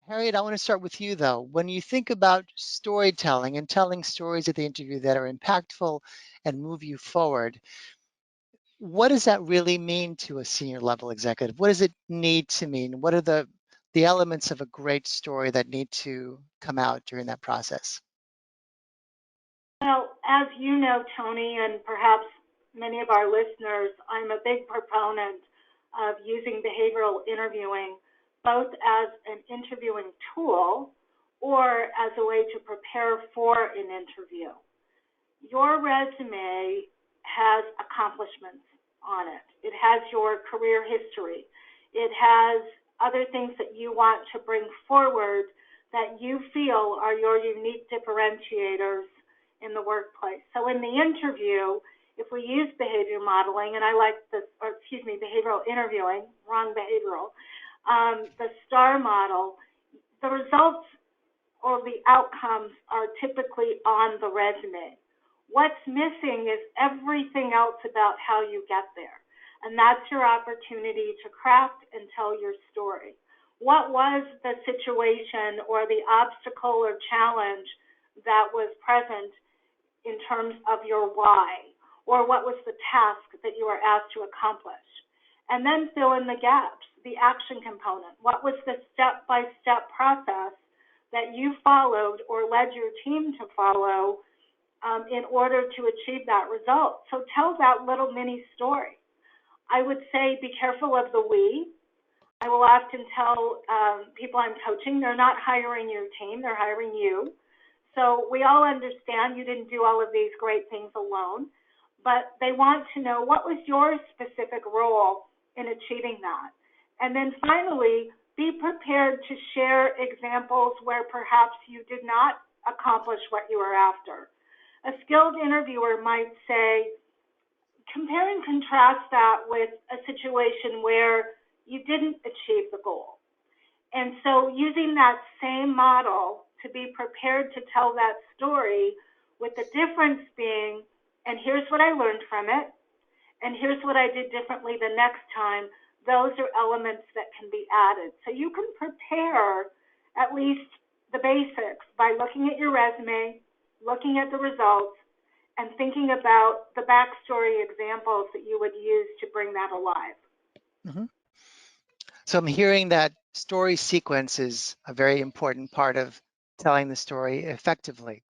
Harriet, I want to start with you though. When you think about storytelling and telling stories at the interview that are impactful and move you forward, what does that really mean to a senior level executive? What does it need to mean? What are the elements of a great story that need to come out during that process? Well, as you know, Tony, and perhaps many of our listeners, I'm a big proponent of using behavioral interviewing both as an interviewing tool or as a way to prepare for an interview. Your resume has accomplishments on it. It has your career history. It has other things that you want to bring forward that you feel are your unique differentiators in the workplace. So in the interview, if we use behavior modeling, and I like this, or excuse me, behavioral interviewing, wrong behavioral, the STAR model, the results or the outcomes are typically on the resume. What's missing is everything else about how you get there. And that's your opportunity to craft and tell your story. What was the situation or the obstacle or challenge that was present in terms of your why? Or what was the task that you were asked to accomplish? And then fill in the gaps, the action component. What was the step-by-step process that you followed or led your team to follow in order to achieve that result? So tell that little mini story. I would say be careful of the we. I will often tell people I'm coaching, they're not hiring your team, they're hiring you. So we all understand you didn't do all of these great things alone, but they want to know what was your specific role in achieving that. And then finally, be prepared to share examples where perhaps you did not accomplish what you were after. A skilled interviewer might say, compare and contrast that with a situation where you didn't achieve the goal. And so using that same model to be prepared to tell that story, with the difference being, and here's what I learned from it, and here's what I did differently the next time, those are elements that can be added. So you can prepare at least the basics by looking at your resume, looking at the results, and thinking about the backstory examples that you would use to bring that alive. Mm-hmm. So I'm hearing that story sequence is a very important part of telling the story effectively.